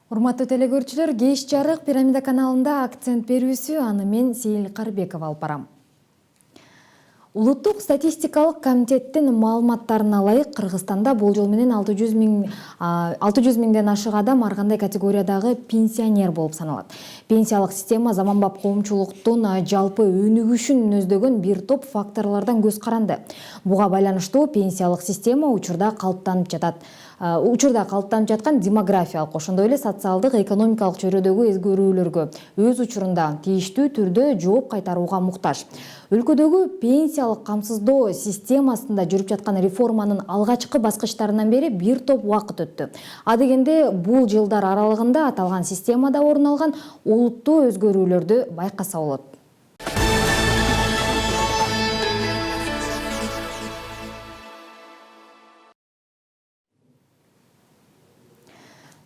Урматтуу телекөрүүчүлөр, кеш жарык Пирамида каналында акцент берүүсү аны мен Сейил Карбеков алып барам. Улуттук статистикалык комитеттин маалыматтарына ылайык Кыргызстанда болжол менен 600 миңден ашык адам ар кандай категориядагы пенсионер болуп саналат. Пенсиялык система заманбап коомчулуктун жалпы өнүгүшүн мүнөздөгөн бир топ факторлордон көз каранды. Буга байланыштуу пенсиялык система учурда калыптанып жаткан демографиялык, ошондой эле социалдык, экономикалык чөйрөдөгү өзгөрүүлөргө өз учурунда тийиштүү түрдө жооп кайтарууга муктаж. Өлкөдөгү пенсиялык камсыздоо системасында жүрүп жаткан реформанын алгачкы баскычтарынан бери бир топ убакыт өттү. Адегенде бул жылдар аралыгында аталган системада орун алган олуттуу өзгөрүүлөрдү байкаса болот.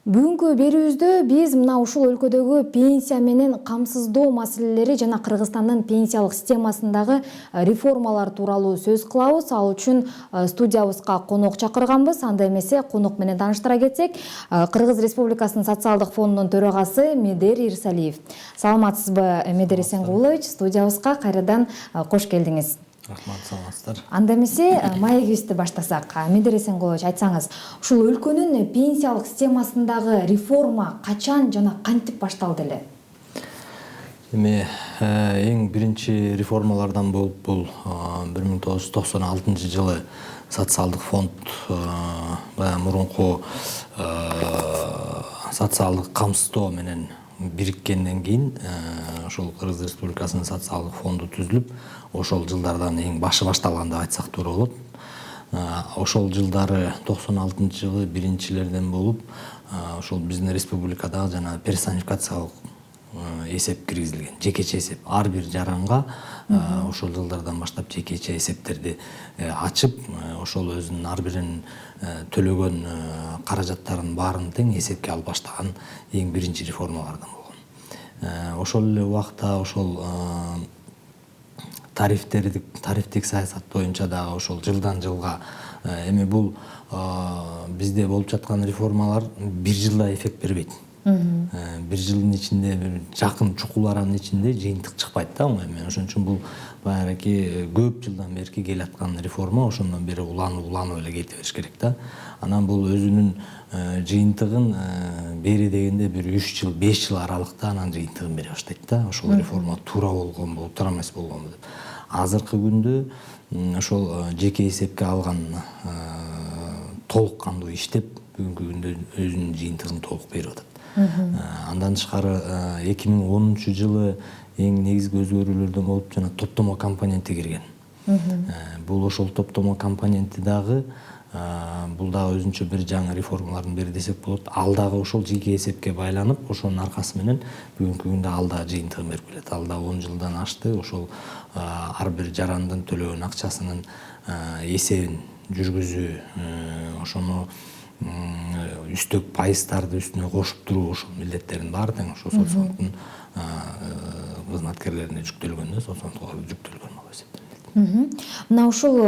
Бүгүнкү берүүбүздө биз мына ушул өлкөдөгү пенсия менен камсыздоо маселелери жана Кыргызстандын пенсиялык системасындагы реформалар тууралуу сөз кылабыз. Ал үчүн студиябызга конок чакырганбыз. Анда эмесе конок менен тааныштыра кетсек, Кыргыз Республикасынын социалдык фондунун төрагасы Медер Ирсалиев. Саламатсызбы, Медер Эсенгулович? Студиябызга кайрадан кош келдиңиз. Рахмат, саламатсыздар. Анда эмесе маегибизди баштасак. Медер Эсенгулович, айтсаңыз, ушул өлкөнүн пенсиялык системасындагы реформа качан жана кантип башталды эле? Эң биринчи реформалардан болуп бул 1996 жылы социалдык фонд мурунку социалдык камсыздоо менен бириккенден кийин ошол Кыргыз Республикасынын социалдык фонду түзүлүп, ошол жылдардан эң башы башталган деп айтсак туура болот. Ошол жылдары 96 жылы биринчилерден болуп, ошол биздин республикадагы жана персонификациялык эсеп киргизилген. Жекече эсеп ар бир жаранга ошол жылдардан баштап жекече эсептерди ачып, ошол өзүнүн ар биринин төлөгөн каражаттарын баарын тең эсепке алып баштаган эң биринчи реформалардан болгон. Ошол эле убакта ошол тарифтик саясат боюнча дагы ошол жылдан жылга бул бизде болуп жаткан реформалар бир жылда эффект бербейт. Бир жылдын ичинде, бир жакын чукул аранын ичинде жыйынтык чыкпайт да оңой менен. Ошон үчүн бул баягы көп жылдан бери келаткан реформа, ошондон бери уланып эле кете бериш керек да. Анан бул өзүнүн жыйынтыгын бери дегенде бир 3 жыл, 5 жыл аралыкта анан жыйынтыгын бере баштайт да. Ошол реформа туура болгонбу, туура эмес болгонбу деп. Азыркы күндө ошол жеке эсепке алган толук кандуу иштеп, бүгүнкү күндө өзүнүн жыйынтыгын толук берип атат. Андан тышкары 2010 жылы эң негизги өзгөрүүлөрдөн болуп жана топтомо компоненти кирген. Бул ошол топтомо компоненти дагы бул дагы өзүнчө бир жаңы реформалардын бири десек болот. Ал дагы ошол жеке эсепке байланып, ошонун аркасы менен бүгүнкү күндө ал дагы жыйынтыгын берип келет. Ал дагы 10 жылдан ашты. Ошол ар бир жарандын төлөгөн акчасынын эсебин жүргүзүү, ошону үстөк пайыздарды үстүнө кошуп туруу, ошол милдеттердин баары тең ошол соцфонддун кызматкерлерине жүктөлгөн да, соцфондго жүктөлгөн болуп эсептелет. Мына ушул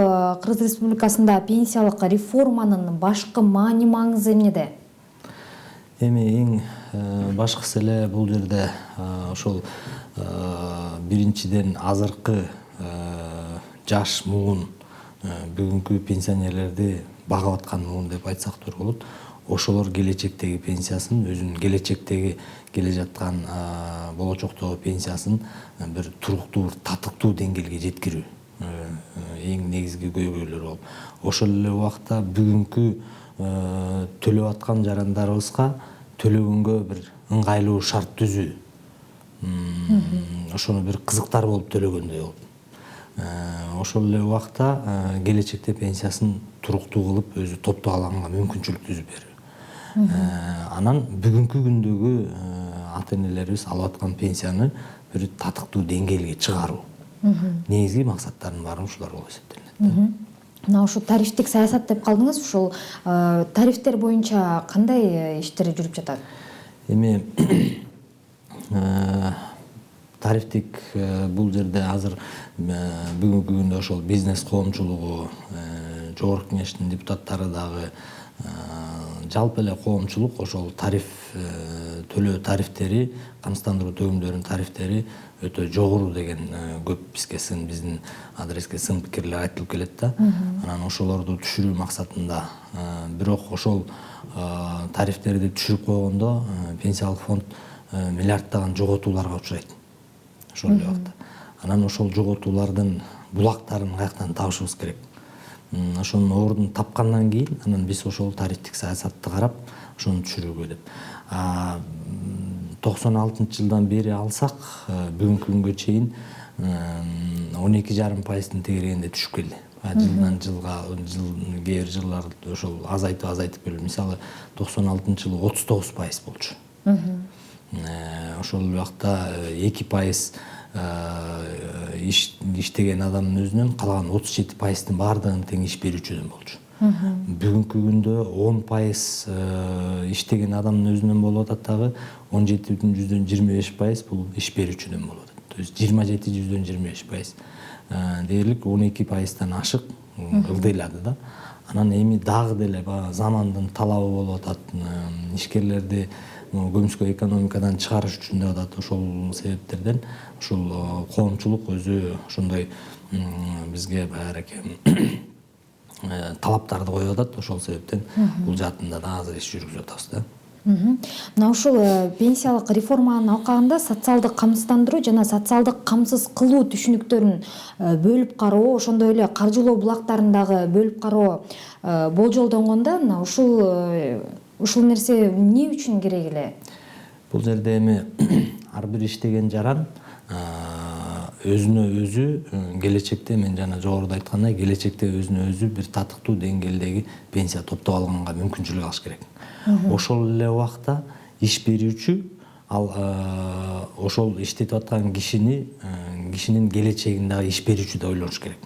Кыргыз Республикасында пенсиялык реформанын башкы маани маңызы эмнеде? Эң башкысы эле бул жерде ошол биринчиден азыркы жаш муун, бүгүнкү пенсионерлерди багып аткан муун деп айтсак туура болот. Ошолор келечектеги пенсиясын, өзүнүн келечектеги келе жаткан болочоктогу пенсиясын бир туруктуу, татыктуу деңгээлге жеткирүү эң негизги көйгөйлөр болуп. Ошол эле убакта бүгүнкү төлөп аткан жарандарыбызга төлөгөнгө бир ыңгайлуу шарт түзүү, ошону бир кызыктар болуп төлөгөндөй болуп. Ошол эле убакта келечекте пенсиясын туруктуу кылып, өзү топтоп алганга мүмкүнчүлүк түзүп берүү. Анан бүгүнкү күндөгү ата-энелерибиз алып аткан пенсияны бир татыктуу деңгээлге чыгаруу. Негизги максаттардын баары ушулар болуп эсептелет. Мына ушу тарифтик саясат деп калдыңыз, ушул тарифтер боюнча кандай иштер жүрүп жатат? Тарифтик бул жерде азыр бүгүнкү күндө ошол бизнес коомчулугу, жогорку кеңештин депутаттары дагы жалпы эле коомчулук ошол тариф төлөө тарифтери, камсыздандыруу төгүмдөрүнүн тарифтери өтө жогору деген көп биздин адреске сын пикирлер айтылып келет да. Анан ошолорду түшүрүү максатында бирок ошол тарифтерди түшүрүп койгондо пенсиялык фонд миллиарддаган жоготууларга учурайт ошол эле убакта. Анан ошол жоготуулардын булактарын каяктан табышыбыз керек. Ошонун ордун тапкандан кийин анан биз ошол тарифтик саясатты карап ошону түшүрүүгө деп. 96-жылдан бери алсак бүгүнкү күнгө чейин 12,5% тегерегенде түшүп келди. Жылдан жылга кээ бир жылларда ошол азайтып келди. Мисалы 96-жылы 39% болчу. Ошол убакта 2% иштеген адамдын өзүнөн калаган 37%-ын баардыгын тең иш берүүчүдөн болчу. Бүгүнкү күндө 10% иштеген адамдын өзүнөн болуп атат дагы 17,25% бул иш берүүчүдөн болуп атат. То есть 27,25%. Дээрлик 12%-тан ашык ылдыйлады да. Анан эми дагы деле замандын талабы болуп атат. Ишкерлерди көмүскө экономикадан чыгарыш үчүн деп атат. Ошол себептерден ушул коомчулук өзү ошондой бизге баягы талаптарды коюп атат. Ошол себептен бул жаатында да азыр иш жүргүзүп атабыз да. Мына ушул пенсиялык реформанын алкагында социалдык камсыздандыруу жана социалдык камсыз кылуу түшүнүктөрүн бөлүп кароо, ошондой эле каржылоо булактарын дагы бөлүп кароо болжолдонгондо, мына ушул нерсе эмне үчүн керек эле? Бул жерде эми ар бир иштеген жаран өзүнө өзү келечекте, мен жана жогоруда айткандай, келечекте өзүнө өзү бир татыктуу деңгээлдеги пенсия топтоп алганга мүмкүнчүлүк алыш керек. Ошол эле убакта иш берүүчү ал ошол иштетип аткан кишинин келечегин дагы иш берүүчү да ойлош керек.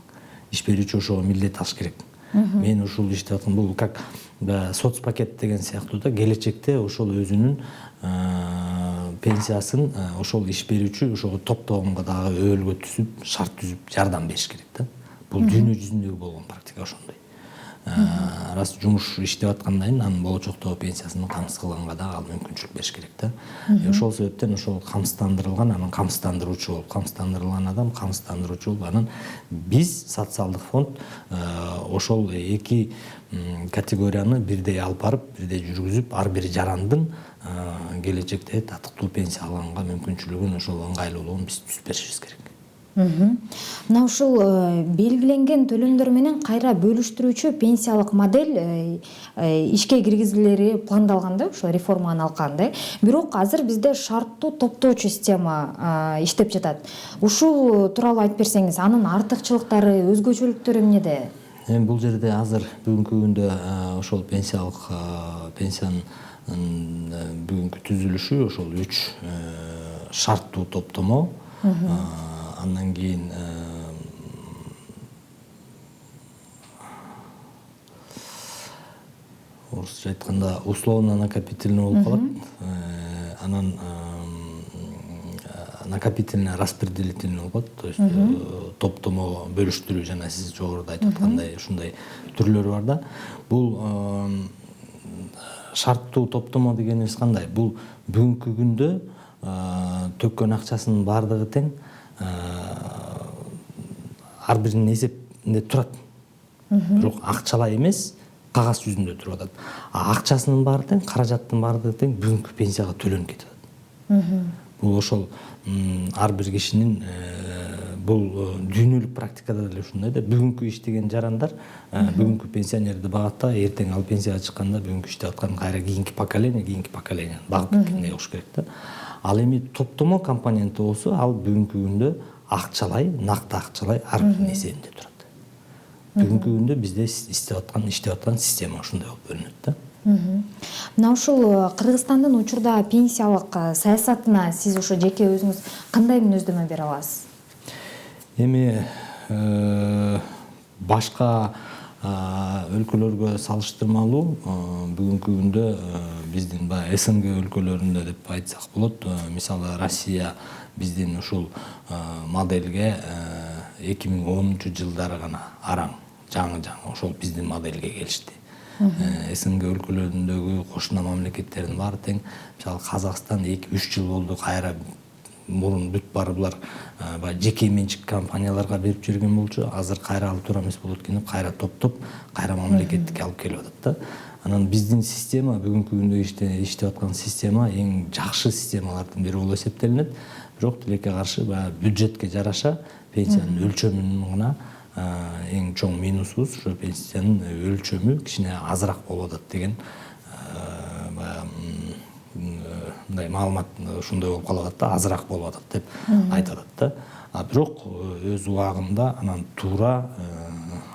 Иш берүүчү ошого милдет алыш керек. Мен ушул иштеп аткан, бул как соцпакет деген сыяктуу да, келечекте ошол өзүнүн пенсиясын ошол иш берүүчү ошого топтогонго дагы өбөлгө түзүп, шарт түзүп жардам бериш керек да. Бул дүйнө жүзүндөгү болгон практика ошондой. Раз жумуш иштеп аткандан кийин анын болочокто пенсиясын камсыз кылганга да ал мүмкүнчүлүк бериш керек да. Ошол себептен ошол камсыздандырылган, анан камсыздандыруучу болуп, камсыздандырылган адам камсыздандыруучу болуп, анан биз социалдык фонд ошол эки категорияны бирдей алып барып, бирдей жүргүзүп, ар бир жарандын келечекте татыктуу пенсия алганга мүмкүнчүлүгүн ошол ыңгайлуулугун биз түзүп беришибиз керек. Мына ушул белгиленген төлөмдөр менен кайра бөлүштүрүүчү пенсиялык модель ишке киргизилери пландалган да, ошол реформанын алкагында. Бирок азыр бизде шарттуу топтоочу система иштеп жатат. Ушул тууралуу айтып берсеңиз, анын артыкчылыктары, өзгөчөлүктөрү эмнеде? Эми бул жерде азыр бүгүнкү күндө ошол пенсиянын бүгүнкү түзүлүшү ошол 3 шарттуу топтомо. Андан кийин орусча айтканда условно-накопительный болуп калат. Анан накопительно-распределительный болуп калат. То есть топтомо бөлүштүрүү жана сиз жогоруда айтып аткандай ушундай түрлөрү бар да. Бул шарттуу топтомо дегенибиз кандай? Бул бүгүнкү күндө төккөн акчасынын баардыгы тең ар биринин эсебинде турат. Бирок акчалай эмес, кагаз жүзүндө туруп атат. Акчасынын баары тең, каражаттын баардыгы тең бүгүнкү пенсияга төлөнүп кетип атат. Бул ошол ар бир кишинин бул дүйнөлүк практикада деле ушундай да. Бүгүнкү иштеген жарандар бүгүнкү пенсионерди багат да, эртең ал пенсияга чыкканда бүгүнкү иштеп аткан кайра кийинки поколенияны багып кеткендей болуш керек да. Ал эми топтомо компоненти болсо, ал бүгүнкү күндө акчалай, накты акчалай ар биринин эсебинде турат. Бүгүнкү күндө бизде иштеп аткан система ушундай болуп көрүнөт да. Мына ушул Кыргызстандын учурда пенсиялык саясатына сиз ошо жеке өзүңүз кандай мүнөздөмө бере аласыз? Эми башка өлкөлөргө салыштырмалуу бүгүнкү күндө биздин СНГ өлкөлөрүндө деп айтсак болот. Мисалы Россия биздин ушул моделге 2010-жылдары гана араң жаңы ошол биздин модельге келишти. СНГ өлкөлөрүндөгү кошуна мамлекеттердин баары тең. Мисалы Казакстан 2-3 жыл болду кайра мурун бүт баары булар жеке менчик компанияларга берип жүргөн болчу. Азыр кайра алып тура эмес болот экен деп кайра топтоп кайра мамлекеттикке алып келип атат да. Анан биздин система бүгүнкү күндө иштеп аткан система эң жакшы системалардын бири болуп эсептелинет. Бирок тилекке каршы бюджетке жараша пенсиянын өлчөмүнүн гана эң чоң минусубуз ошо пенсиянын өлчөмү кичине азыраак болуп атат деген мындай маалымат ушундай болуп калып атат да, азыраак болуп атат деп айтып атат да. Бирок өз убагында анан туура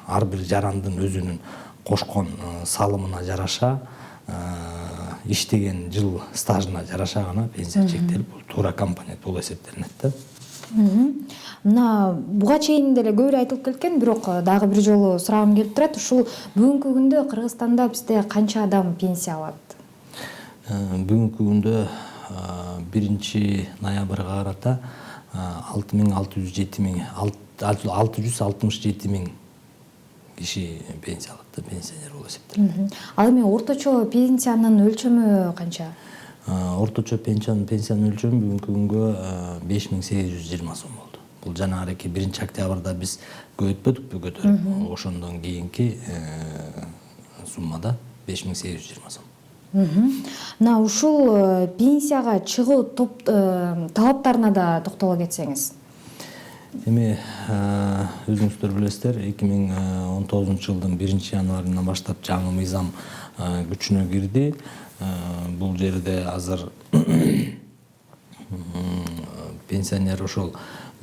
ар бир жарандын өзүнүн кошкон салымына жараша иштеген жыл стажына жараша гана пенсия чектелип, бул туура компонент болуп эсептелинет да. Мына буга чейин деле көп айтылып келген, бирок дагы бир жолу сурагым келип турат. Ушул бүгүнкү күндө Кыргызстанда бизде канча адам пенсия алат? Бүгүнкү күндө 1-ноябрга карата 667 миң киши пенсия алат да, пенсионер болуп эсептелет. Ал эми орточо пенсиянын өлчөмү канча? Орточо пенсиянын өлчөмү бүгүнкү күнгө 5820 сом болду. Бул жанагы 1-октябрда биз көбөйтпөдүкпү, көтөрүп, ошондон кийинки суммада 5820 сом. Мына ушул пенсияга чыгуу талаптарына да токтоло кетсеңиз. Эми өзүңүздөр билесиздер, 2019-жылдын 1-январынан баштап жаңы мыйзам күчүнө кирди. Бул жерде азыр пенсионер ошол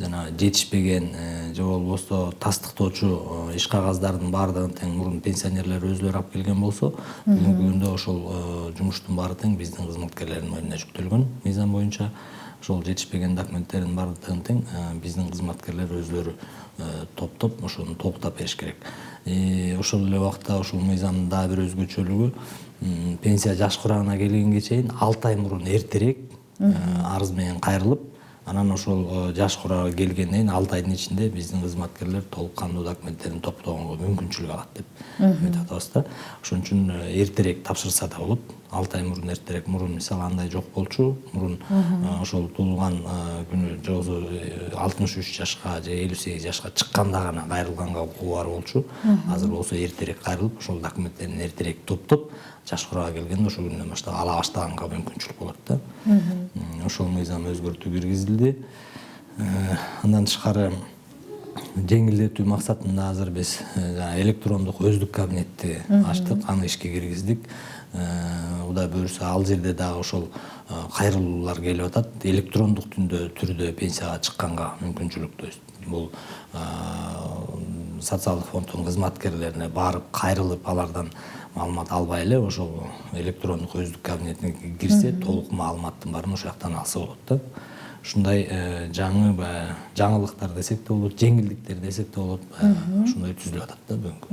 жана жетишпеген же болбосо тастыктоочу иш кагаздардын баардыгын тең мурун пенсионерлер өзүлөрү алып келген болсо, бүгүнкү күндө ошол жумуштун баары тең биздин кызматкерлердин мойнуна жүктөлгөн мыйзам боюнча. Ошол жетишпеген документтердин баардыгын тең биздин кызматкерлер өзүлөрү топтоп, ошону толуктап бериш керек. Ошол эле убакта ушул мыйзамдын дагы бир өзгөчөлүгү, пенсия жаш курагына келгенге чейин 6 ай мурун эртерээк арыз менен кайрылып, анан ошол жаш курагына келгенден кийин 6 айдын ичинде биздин кызматкерлер толук кандуу документтерин топтогонго мүмкүнчүлүк алат деп айтып атабыз да. Ошон үчүн эртерээк тапшырса да болот. 6 ай мурун эртерээк, мурун мисалы андай жок болчу. Мурун ошол туулган күнү же болбосо 63 жашка же 58 жашка чыкканда гана кайрылганга укугу бар болчу. Азыр болсо эртерээк кайрылып, ошол документтерин эртерээк топтоп, жаш курагга келгенде ошол күндөн баштап ала баштаганга мүмкүнчүлүк болот да. Ошол мыйзам өзгөртүү киргизилди. Андан тышкары жеңилдетүү максатында азыр биз электрондук өздүк кабинетти ачтык, аны ишке киргиздик. Кудай буюрса, ал жерде дагы ошол кайрылуулар келип атат. Электрондук түрдө пенсияга чыкканга мүмкүнчүлүк, то есть бул социалдык фонддун кызматкерлерине барып кайрылып, алардан маалымат албай эле ошол электрондук өздүк кабинетине кирсе, толук маалыматтын баарын ошол жактан алса болот да. Ушундай жаңылыктар десек да болот, жеңилдиктер десек да болот, ушундай түзүлүп атат да бүгүнкү.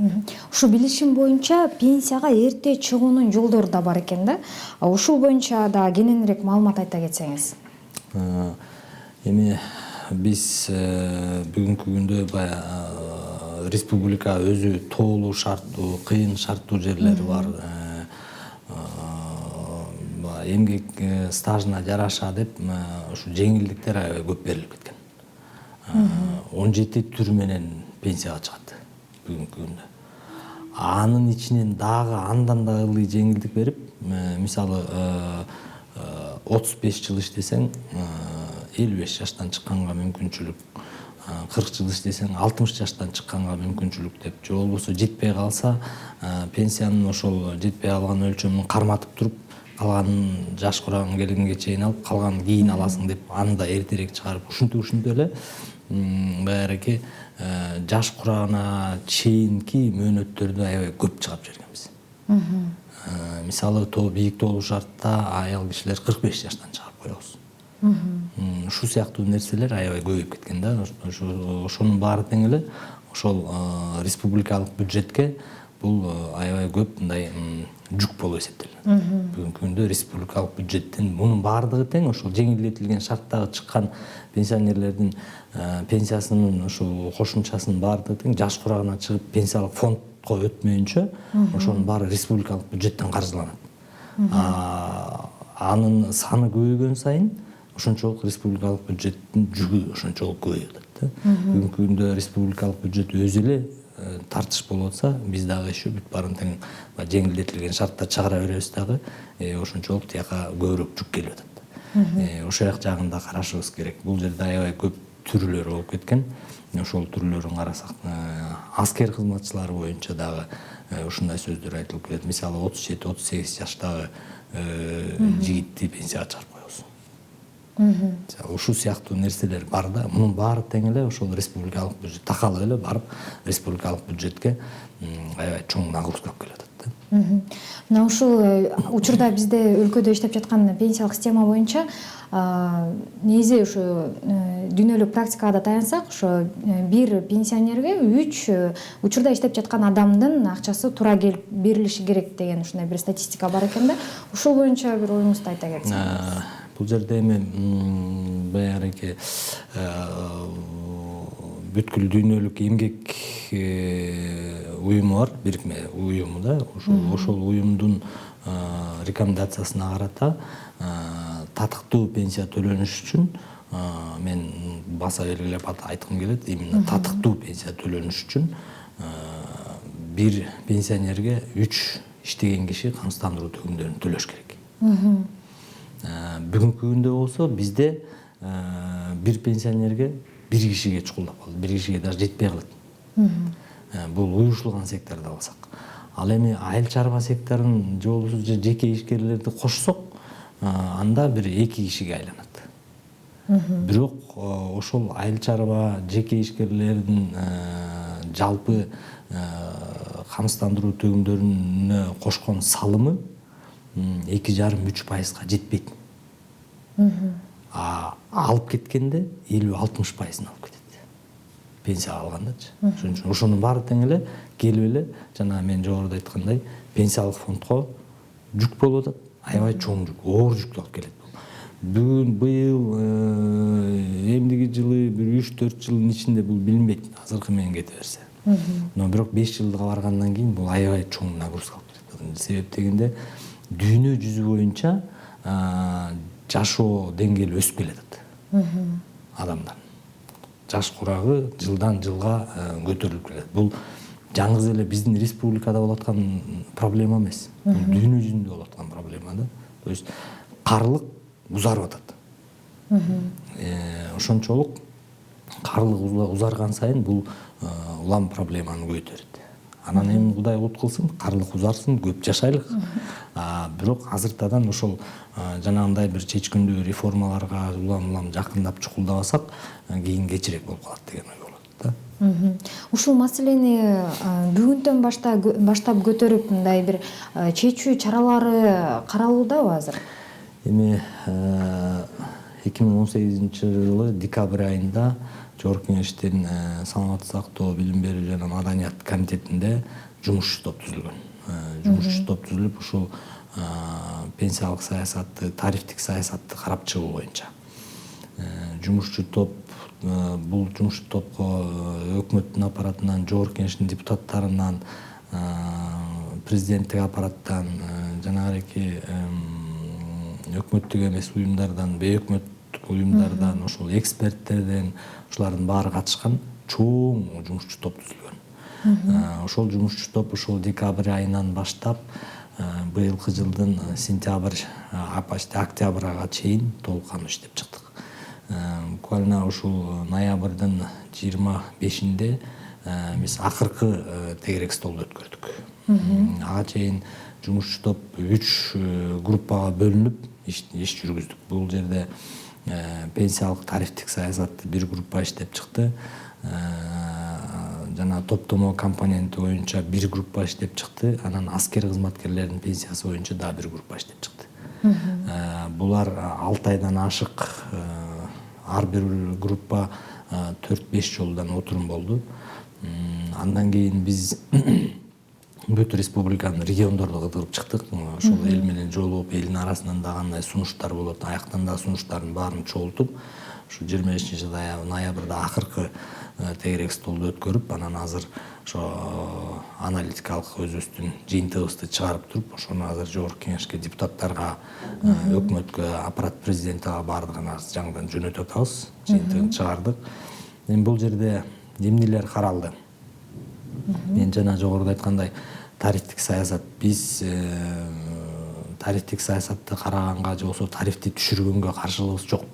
Ушу билишим боюнча пенсияга эрте чыгуунун жолдору да бар экен да. Ушул боюнча да кененирээк маалымат айта кетсеңиз. Эми биз бүгүнкү күндө баягы республика өзү тоолуу шарттуу, кыйын шарттуу жерлери бар. Эмгек стажына жараша деп ушу жеңилдиктер аябай көп берилип кеткен. 17 түр менен пенсияга чыгат бүгүнкү күндө. Анын ичинен дагы андан да ылый жеңилдик берип, мисалы 35 жыл иштесең 55 жаштан чыкканга мүмкүнчүлүк, 40 жыл иштесең 60 жаштан чыкканга мүмкүнчүлүк деп, же болбосо жетпей калса пенсиянын ошол жетпей калган өлчөмүн карматып туруп, калганын жаш курагына келгенге чейин алып, калганын кийин аласың деп, аны да эртерээк чыгарып, ушинтип эле баягы жаш курагына чейинки мөөнөттөрдү аябай көп чыгарып жибергенбиз. Мисалы, бийик тоолуу шартта аял кишилер 45 жаштан чыгарып коебуз. Ушул сыяктуу нерселер аябай көбөйүп кеткен да. Ошонун баары тең эле ошол республикалык бюджетке бул аябай көп мындай жүк болуп эсептелет. Бүгүнкү күндө республикалык бюджеттин мунун баардыгы тең ошол жеңилдетилген шарттагы чыккан пенсионерлердин пенсиясынын ошол кошумчасынын баардыгы тең жаш курагына чыгып пенсиялык фонд фондко өтмөйүнчө ошонун баары республикалык бюджеттен каржыланат. Анын саны көбөйгөн сайын ошончолук республикалык бюджеттин жүгү ошончолук көбөйүп атат. Бүгүнкү күндө республикалык бюджет өзү эле тартыш болуп атса, биз дагы еще бүт баарын тең жеңилдетилген шартта чыгара беребиз дагы, ошончолук тияка көбүрөөк жүк келип атат. Ошол жагында карашыбыз керек. Бул жерде аябай көп түрлөр болуп кеткен. Ошол түрлөрүн карасак, аскер кызматчылары боюнча дагы ушундай сөздөр айтылып келет. Мисалы 37-38 жаштагы жигитти пенсияга чыгарып коебуз. Ушул сыяктуу нерселер бар да, мунун баары тең эле ошол республикалык бюджет такалып эле барып республикалык бюджетке аябай чоң нагрузка алып келатат да. Мына ушул учурда бизде өлкөдө иштеп жаткан пенсиялык система боюнча негизи ушу дүйнөлүк практикага да таянсак, ошо бир пенсионерге 3 учурда иштеп жаткан адамдын акчасы туура келип берилиши керек деген ушундай бир статистика бар экен да. Ушул боюнча бир оюңузду айта кетсеңиз. Бул жерде эми баягы бүткүл дүйнөлүк эмгек уюму бар, бирикме уюму да. Ошол уюмдун рекомендациясына карата татыктуу пенсия төлөнүш үчүн мен баса белгилеп айткым келет, именно татыктуу пенсия төлөнүш үчүн бир пенсионерге 3 иштеген киши камсыздандыруу төлөмдөрүн төлөш керек. Бүгүнкү күндө болсо бизде бир пенсионерге бир кишиге чукулдап калды, бир кишиге даже жетпей калат. Бул уюштулган сектордо болсак. Ал эми айыл чарба секторун же болбосо жеке ишкерлерди кошсок, анда бир 2 кишиге айланат. Бирок ошол айыл чарба жеке ишкерлердин жалпы камсыздандыруу төлөмдөрүнө кошкон салымы 2,5–3% жетпейт. Алып кеткенде 50–60%ын алып кетет. Пенсия алгандачы. Ошон үчүн ошонун баары тең эле келип эле жана мен жогоруда айткандай пенсиялык фондко жүк болуп атат. Аябай чоң жүк, оор жүктү алып келет. Бүгүн, быйыл, эмдиги жылы бир 3–4 жылдын ичинде бул билинбейт, азыркы менен кете берсе. Но бирок 5 жылга баргандан кийин бул аябай чоң нагрузка алып келет. Себеп дегенде дүйнө жүзү боюнча жашоо деңгээли өсүп келатат. Адамдар жаш курагы жылдан жылга көтөрүлүп келет. Бул жаңыз эле биздин республикада болуп аткан проблема эмес. Дүйнө жүзүндө болуп аткан проблема да. То есть карлык узарып атат. Ошончолук карлык узарган сайын бул улам проблеманы көбөйтөт. Анан эми Кудай кут кылсын, карлык узарсын, көп жашайлык. Бирок азыртадан ошол жанагындай бир чечкиндүү реформаларга улам жакындап чукулдабасак, кийин кечирээк болуп калат деген ой болот да. Ушул маселени бүгүндөн баштап көтөрүп мындай бир чечүү чаралары каралуудабы азыр? Эми 2018-жылы декабрь айында Жогорку Кеңештин саламаттык сактоо, билим берүү жана маданият комитетинде жумушчу топ түзүлгөн. Жумушчу топ түзүлүп, ушул пенсиялык саясатты, тарифтик саясатты карап чыгуу боюнча. Жумушчу топ, бул жумушчу топко өкмөттүн аппаратынан, Жогорку Кеңештин депутаттарынан, президенттик аппараттан, жанагы өкмөттүк эмес уюмдардан, бейөкмөттүк уюмдардан, ошол эксперттерден, ушулардын баары катышкан чоң жумушчу топ түзүлгөн. Ошол жумушчу топ ошол декабрь айынан баштап быйылкы жылдын сентябрь, октябрга чейин толук кандуу иштеп чыктык. Буквально ушул ноябрдын 25-инде биз акыркы тегерек столду өткөрдүк. Ага чейин жумушчу топ 3 группага бөлүнүп иш жүргүздүк. Бул жерде пенсиялык тарифтик саясатты бир группа иштеп чыкты. Жана топтомо компоненти боюнча бир группа иштеп чыкты. Анан аскер кызматкерлеринин пенсиясы боюнча да бир группа иштеп чыкты. Булар 6 айдан ашык, ар бир группа 4–5 жолдон отурум болду. Андан кийин биз бүт республиканын региондорду кыдырып чыктык. Ошол эл менен жолугуп, элдин арасынан да кандай сунуштар болот, аяктан да сунуштардын баарын чогултуп, ушу 25-ноябрда акыркы тегерек столду өткөрүп, анан азыр ошо аналитикалык өзүбүздүн жыйынтыгыбызды чыгарып туруп, ошону азыр жогорку кеңешке, депутаттарга, өкмөткө, аппарат президентиге баардыгына жаңыдан жөнөтүп атабыз. Жыйынтыгын чыгардык. Эми бул жерде эмнелер каралды? Мен жана жогоруда айткандай, тарифтик саясат. Биз тарифтик саясатты караганга же болбосо тарифти түшүргөнгө каршылыгыбыз жок.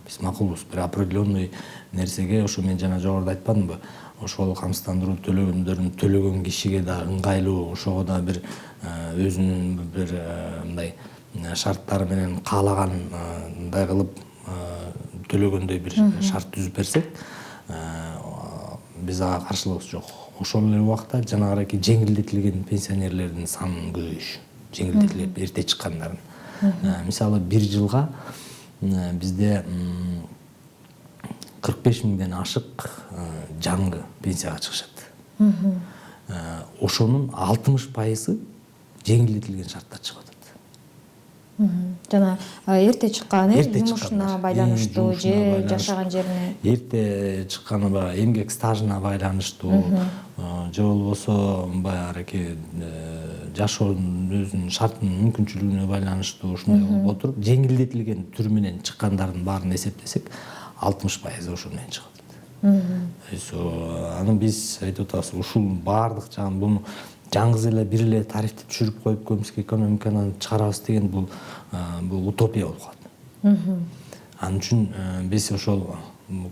Биз макулбуз. Бир определенный нерсеге, ошо мен жана жогоруда айтпадымбы? Ошол камсыздандыруу төлөгөндөрүн төлөгөн кишиге да ыңгайлуу, ошого да бир өзүнүн бир мындай шарттары менен каалагандай кылып төлөгөндөй бир шарт түзүп берсек, биз ага каршылыгыбыз жок. Ошол эле убакта жанагыраки жеңилдетилген пенсионерлердин санын көбөйүш, жеңилдетилип эрте чыккандарын. Мисалы, бир жылга бизде 45 миңден ашык жаңы пенсияга чыгышат. Ошонун 60% жеңилдетилген шартта чыгып атат. Жана эрте чыккан, жумушуна байланыштуу же жашаган жерине. Эрте чыкканы баягы эмгек стажына байланыштуу, же болбосо баягы жашоонун өзүнүн шартынын мүмкүнчүлүгүнө байланыштуу ушундай болуп отуруп, жеңилдетилген түрү менен чыккандардын баарын эсептесек, 60% ошол менен чыгып атат. Аны биз айтып атабыз, ушул баардык жагын буну жаңгыз эле бир эле тарифти түшүрүп коюп көмүскө экономиканы чыгарабыз деген бул утопия болуп калат. Анын үчүн биз ошол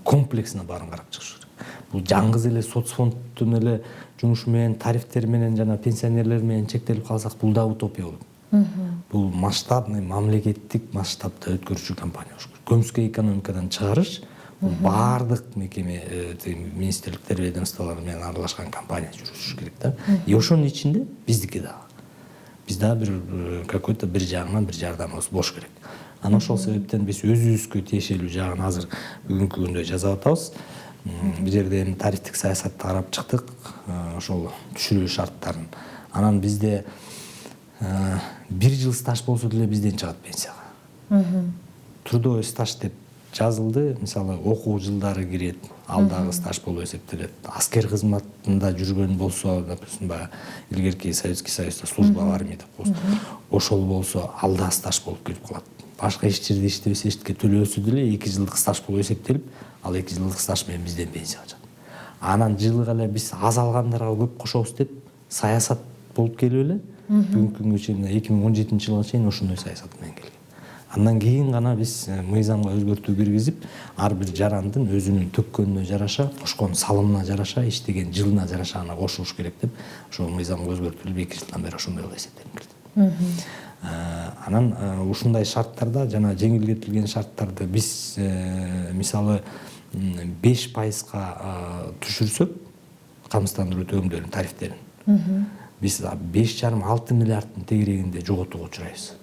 комплексно баарын карап чыгыш керек. Бул жаңгыз эле соцфонддун эле жумушу менен, тарифтер менен жана пенсионерлер менен чектелип калсак, бул да утопия болот. Бул масштабный, мамлекеттик масштабта өткөрүүчү компания болуш керек. Көмүскө экономикадан чыгарыш бул баардык мекеме, министрликтер, ведомстволор менен аралашкан компания жүргүзүш керек да. И ошонун ичинде биздики дагы. Биз да бир какой-то бир жагынан бир жардамыбыз болуш керек. Анан ошол себептен биз өзүбүзгө тиешелүү жагын азыр бүгүнкү күндө жазып атабыз. Бир жерде эми тарифтик саясатты карап чыктык, ошол түшүрүү шарттарын. Анан бизде 1 жыл стаж болсо деле бизден чыгат пенсияга. Трудовой стаж деп жазылды, мисалы, окуу жылдары кирет, алдагы стаж болуп эсептелет. Аскер кызматында жүргөн болсо, допустим, баягы илгерки Советский Союзда служба в армии деп коебуз. Ошол болсо алда стаж болуп келип калат. Башка эч жерде иштебесе, эчтеке төлөбөсө деле 2 жылдык стаж болуп эсептелип, ал 2 жылдык стаж менен бизден пенсияга чыгат. Анан жылга эле биз аз алгандарга көп кошобуз деп саясат болуп келип эле бүгүнкү күнгө чейин 2017-жылга чейин ошондой саясат менен келген. Андан кийин гана биз мыйзамга өзгөртүү киргизип, ар бир жарандын өзүнүн төккөнүнө жараша, кошкон салымына жараша, иштеген жылына жараша аны кошуш керек деп, ошол мыйзамга өзгөртүлүп 2 жылдан бери ошондой кылып эсептелип келди. Анан ушундай шарттарда, жана жеңилдетилген шарттарды биз мисалы 5%га түшүрсөк, камсыздандыруу төлөмдөрүнүн тарифтерин, биз 5,5-6 миллиарддын тегерегинде жоготууга учурайбыз.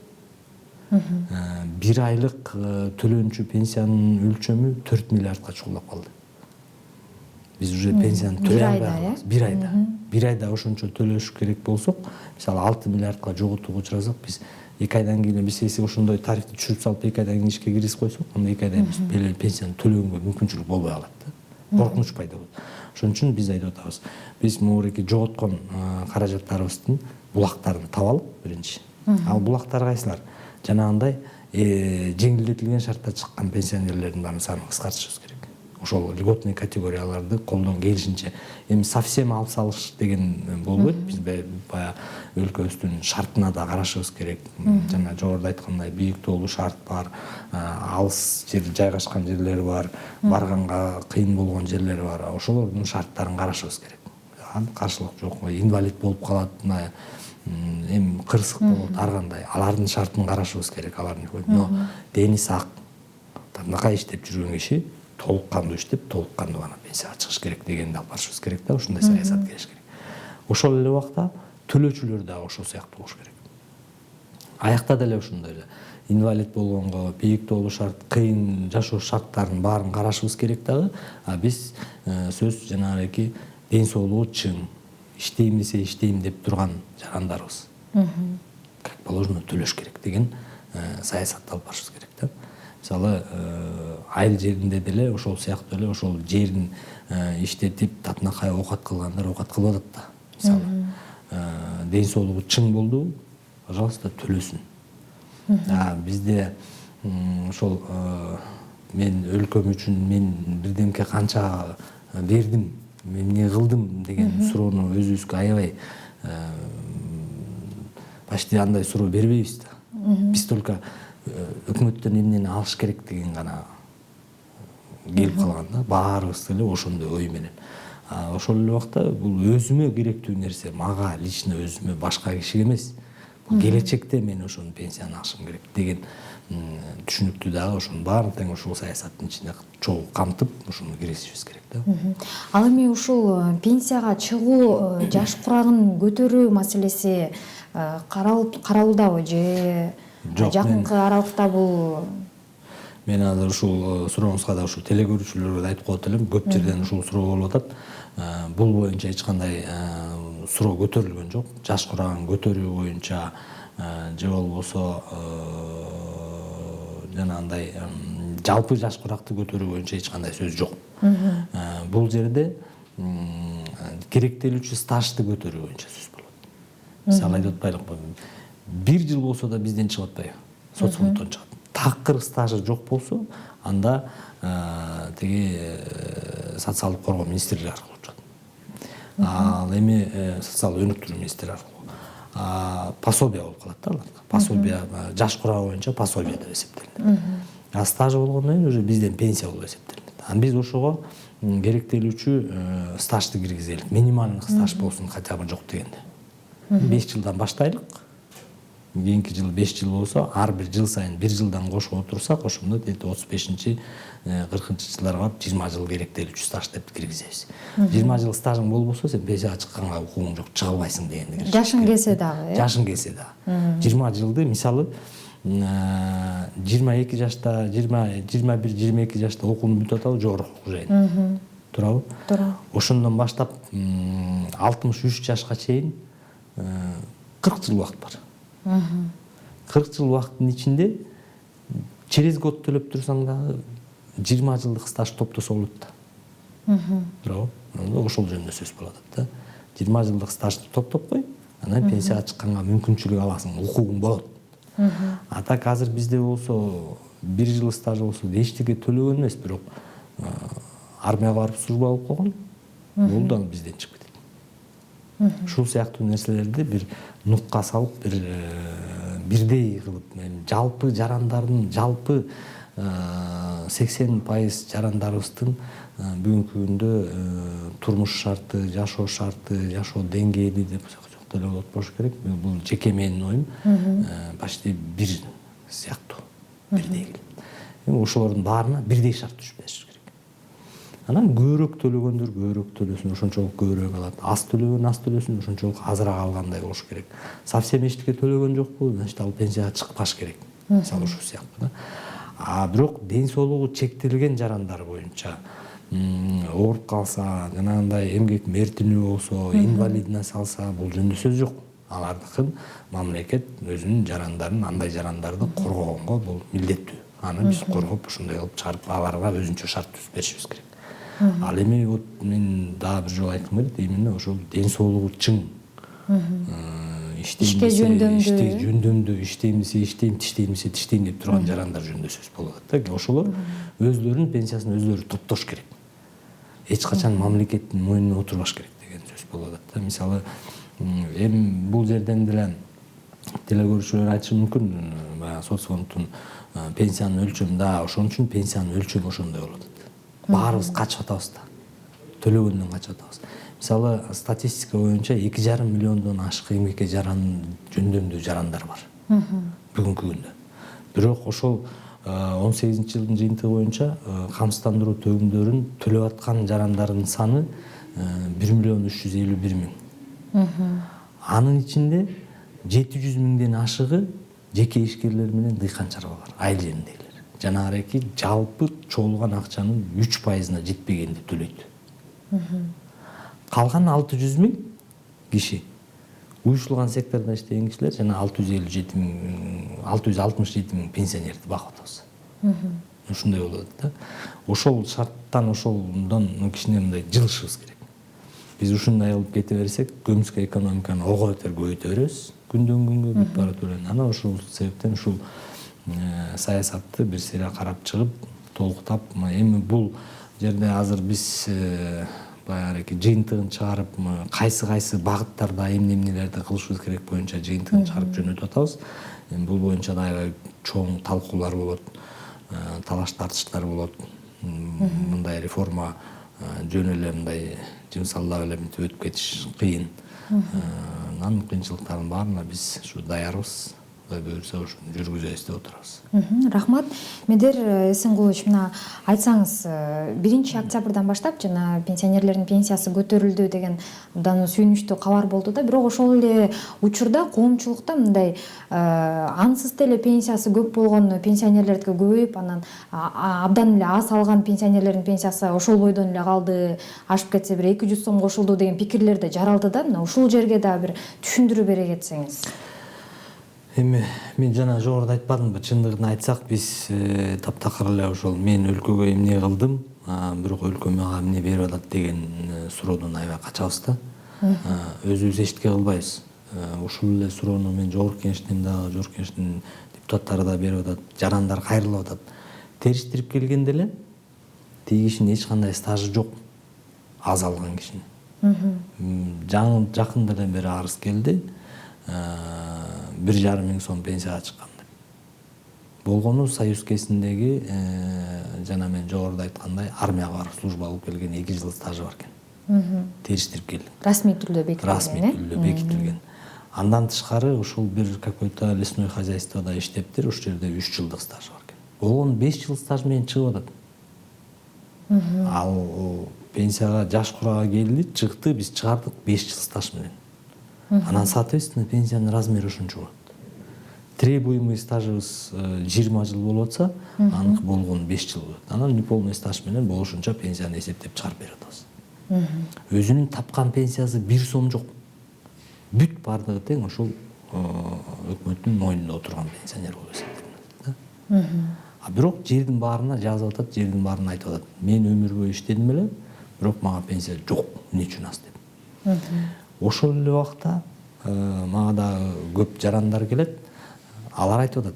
1 айлык төлөнчү пенсиянын өлчөмү 4 миллиардка чукулдап калды. Биз уже пенсияны төлөй албайбыз. 1 айда ошончо төлөш керек болсок, мисалы 6 миллиардка жоготууга учурасак, биз 2 айдан кийин биз эси ошондой тарифти түшүрүп салып 2 айдан кийин ишке киргизип койсок, анда 2 айдан кийин пенсияны төлөгөнгө мүмкүнчүлүк болбой калат да. Коркунуч пайда болот. Ошон үчүн биз айтып атабыз, биз могуреки жоготкон каражаттарыбыздын булактарын таап алып, биринчи. Ал булактар кайсылар? Жанагындай жеңилдетилген шартта чыккан пенсионерлердин баарын санын кыскартышыбыз керек. Ошол льготный категорияларды колдон келишинче, эми совсем алып салыш деген болбойт. Биз баягы өлкөбүздүн шартына да карашыбыз керек. Жана жогоруда айткандай бийик тоолуу шарт бар, алыс жер жайгашкан жерлери бар, барганга кыйын болгон жерлери бар. Ошолордун шарттарын карашыбыз керек. Каршылык жок, инвалид болуп калат, эми кырсык болот, ар кандай. Алардын шартын карашыбыз керек, алардын. Но дени сак, мынакай иштеп жүргөн киши толук кандуу иштеп, толук кандуу гана пенсияга чыгыш керек дегенди алып барышыбыз керек да, ушундай саясат келиш керек. Ошол эле убакта төлөөчүлөр дагы ошол сыяктуу болуш керек. Аякта деле ошондой эле. Инвалид болгонго, бийик тоолуу шарт, кыйын жашоо шарттарын баарын карашыбыз керек дагы, а биз сөз жанагы ден соолугу чың, иштейм десе иштейм деп турган жарандарыбыз. Как положено төлөш керек деген саясатты алып барышыбыз керек да. Мисалы, айыл жеринде деле ошол сыяктуу эле ошол жерин иштетип татынакай оокат кылгандар оокат кылып атат да. Мисалы ден соолугу чың болду, пожалуйста, төлөсүн. Бизде ошол мен өлкөм үчүн мен бирдемке канча бердим, мен эмне кылдым деген суроону өзүбүзгө аябай почти андай суроо бербейбиз да. Биз только өкмөттөн эмнени алыш керек деген гана келип калган да. Баарыбыз деле ошондой ой менен. Ошол эле убакта бул өзүмө керектүү нерсе, мага лично өзүмө, башка кишиге эмес. Келечекте мен ошонун пенсияны алышым керек деген түшүнүктүү дагы ошонун баарын тең ушул саясаттын ичинде чогуу камтып ошону киргизишибиз керек да. Ал эми ушул пенсияга чыгуу, жаш курагын көтөрүү маселеси каралуудабы же жакынкы аралыкта бул? Мен азыр ушул сурооңузга да ушул телекөрүүчүлөргө да айтып коет элем, көп жерден ушул суроо болуп атат. Бул боюнча эч кандай суроо көтөрүлгөн жок. Жаш курагын көтөрүү боюнча же болбосо жанагындай жалпы жаш куракты көтөрүү боюнча эч кандай сөз жок. Бул жерде керектелүүчү стажды көтөрүү боюнча сөз болот. Мисалы айтып атпайлыкпы, 1 жыл болсо да бизден чыгып атпайбы? Соцфонддон чыгат. Такыр стажы жок болсо, анда тиги социалдык коргоо министрлиги аркылуу чыгат. Ал эми социалдык өнүктүрүү министрлиги аркылуу пособие болуп калат да. Пособие жаш курагы боюнча пособие деп эсептелинет. Стажы болгондон кийин уже бизден пенсия болуп эсептелинет. Биз ошого керектелүүчү стажды киргизелик. Минималдык стаж болсун хотя бы жок дегенде. 5 жылдан баштайлык. Кийинки жыл 5 жыл болсо, ар бир жыл сайын 1 жылдан кошуп отурсак, ошондо 35-40 жылдарга барып 20 жыл керектелүүчү стаж деп киргизебиз. 20 жыл стажың болбосо, сен пенсияга чыкканга укугуң жок, чыга албайсың дегенди. Жашың келсе дагы, Жашың келсе дагы. 20 жылды, мисалы 22 жашта, 21-22 жашта окууну бүтүп атабы, жогорку окуу жайын. Туурабы? Туура. Ошондон баштап 63 жашка чейин 40 жыл убакыт бар. 40 жыл убакыттын ичинде через год төлөп турсаң дагы 20 жылдык стаж топтосо болот да. Туурабы? Ошол жөнүндө сөз болуп атат да. 20 жылдык стажды топтоп кой, анан пенсияга чыкканга мүмкүнчүлүк аласың, укугуң болот. А так азыр бизде болсо 1 жыл стаж болсо эчтеке төлөгөн эмес, бирок армияга барып служба алып койгон, болду, аны бизден чыгып кетет. Ушул сыяктуу нерселерди бир нукка салып, бирдей кылып, жалпы жарандардын, жалпы 80% жарандарыбыздын бүгүнкү күндө турмуш шарты, жашоо деңгээли деп деле болбош керек. Бул жеке менин оюм. Почти бир сыяктуу, бирдей. Ошолордун баарына бирдей шарт түзүп бериш керек. Анан көбүрөөк төлөгөндөр көбүрөөк төлөсүн, ошончолук көбүрөөк алат. Аз төлөгөн аз төлөсүн, ошончолук азыраак алгандай болуш керек. Совсем эчтеке төлөгөн жокпу, значит ал пенсияга чыкпаш керек. Мисалы ушул сыяктуу да. Бирок ден соолугу чектелген жарандар боюнча ооруп калса, жанагындай эмгек мертинүү болсо, инвалидность алса, бул жөнүндө сөз жок. Алардыкын мамлекет өзүнүн жарандарын, андай жарандарды коргогонго бул милдеттүү. Аны биз коргоп, ошондой кылып чыгарып, аларга өзүнчө шарт түзүп беришибиз керек. Ал эми мен дагы бир жолу айткым келет, именно ошол ден соолугу чың, ишке жөндөмдүү, иштейм десе иштейм, тиштейм десе тиштейм деп турган жарандар жөнүндө сөз болуп атат да. Ошолор өздөрүнүн пенсиясын өздөрү топтош керек. Эч качан мамлекеттин мойнуна отурбаш керек деген сөз болуп атат да. Мисалы, эми бул жерден деле телекөрүүчүлөр айтышы мүмкүн, баягы соцфонддун пенсиянын өлчөмү да ошон үчүн пенсиянын өлчөмү ошондой болуп атат. Баарыбыз качып атабыз да. Төлөгөндөн качып атабыз. Мисалы, статистика боюнча 2,5 миллиондон ашык эмгекке жөндөмдүү жарандар бар. Бүгүнкү күндө. Бирок ошол 18-жылдын жыйынтыгы боюнча камсыздандыруу төгүмдөрүн төлөп аткан жарандардын саны 1,351,000. Анын ичинде 700 миңден ашыгы жеке ишкерлер менен дыйкан чарбалар, айыл жериндегилер. Жанагы жалпы чогулган акчанын 3%-на жетпеген деп төлөйт. Калган 600 миң киши уюшулган сектордо иштеген кишилер жана 667 миң пенсионерди багып атабыз. ушундай болот да. Ошол шарттан ошондон кичине мындай жылышыбыз керек. Биз ушундай кылып кете берсек, көмүскө экономиканы ого бетер көбөйтө беребиз. Күндөн күнгө бүт барат эле. Анан ошол себептен ушул саясатты бир сыйра карап чыгып, толуктап, эми бул жерде азыр биз баягы жыйынтыгын чыгарып, кайсы багыттарда эмнелерди кылышыбыз керек боюнча жыйынтыгын чыгарып жөнөтүп атабыз. Эми бул боюнча да аябай чоң талкуулар болот, талаш тартыштар болот. Мындай реформа жөн эле мындай жымсалдап эле мынтип өтүп кетиш кыйын. Анын кыйынчылыктардын баарына биз ушу даярбыз. Кудай буюрса ушуну жүргүзөбүз деп отурабыз. Рахмат. Медер Эсенгулович, мына айтсаңыз, 1 октябрдан баштап жана пенсионерлердин пенсиясы көтөрүлдү деген абдан сүйүнүчтүү кабар болду да. Бирок ошол эле учурда коомчулукта мындай ансыз деле пенсиясы көп болгон пенсионерлердики көбөйүп, анан абдан эле аз алган пенсионерлердин пенсиясы ошол бойдон эле калды, ашып кетсе бир 200 сом кошулду деген пикирлер да жаралды да. Мына ушул жерге да бир түшүндүрүү бере кетсеңиз. Эми мен жана жогоруда айтпадымбы, чындыгын айтсак, биз таптакыр эле ошол мен өлкөгө эмне кылдым, бирок өлкө мага эмне берип атат деген суроодон аябай качабыз да. Өзүбүз эчтеке кылбайбыз. Ушул эле суроону мен жогорку кеңештин депутаттары да берип атат, жарандар кайрылып атат. Териштирип келгенде эле тиги кишинин эч кандай стажы жок, аз алган кишинин. Жакында эле бери арыз келди. 1,5 миң сом пенсияга чыккан деп. Болгону союз кезиндеги жана мен жогоруда айткандай армияга барып служба алып келген 2 жыл стажы бар экен. Териштирип келди. Расмий түрдө бекитилген. Расмий түрдө бекитилген. Андан тышкары ушул бир какой-то лесной хозяйствода иштептир, ушул жерде 3 жылдык стажы бар экен. Болгону 5 жыл стаж менен чыгып атат. Ал пенсияга жаш курага келди, чыкты, биз чыгардык 5 жыл стаж менен. Анан соответственно пенсиянын размери ошончо болот. Требуемый стажыбыз 20 жыл болуп атса, аныкы болгону 5 жыл болот. Анан неполный стаж менен болушунча пенсияны эсептеп чыгарып берип атабыз. Өзүнүн тапкан пенсиясы 1 сом жок. Бүт бардыгы тең ошол өкмөттүн мойнунда отурган пенсионер болуп эсептелет. Бирок жердин баарына жазып атат, жердин баарына айтып атат. Мен өмүр бою иштедим эле, бирок мага пенсия жок, эмне үчүн аз деп. Ошол эле убакта мага да көп жарандар келет. Алар айтып атат.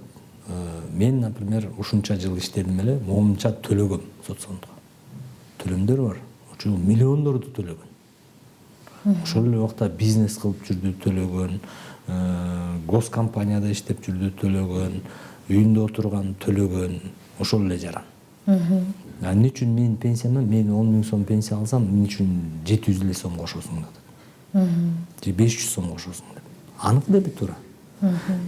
Мен, например, ушунча жыл иштедим эле, момунча төлөгөм соцфондго. Төлөмдөр бар. Ошол миллиондорду төлөгөн. Ошол эле убакта бизнес кылып жүрдү, төлөгөн, госкомпанияда иштеп жүрдү, төлөгөн, үйүндө отурган, төлөгөн, ошол эле жаран. Эмне үчүн менин пенсияма, мен 10 миң сом пенсия алсам, эмне үчүн 700 эле сом кошосуң деп. Же 500 сом кошосуң деп. Анык деди туура.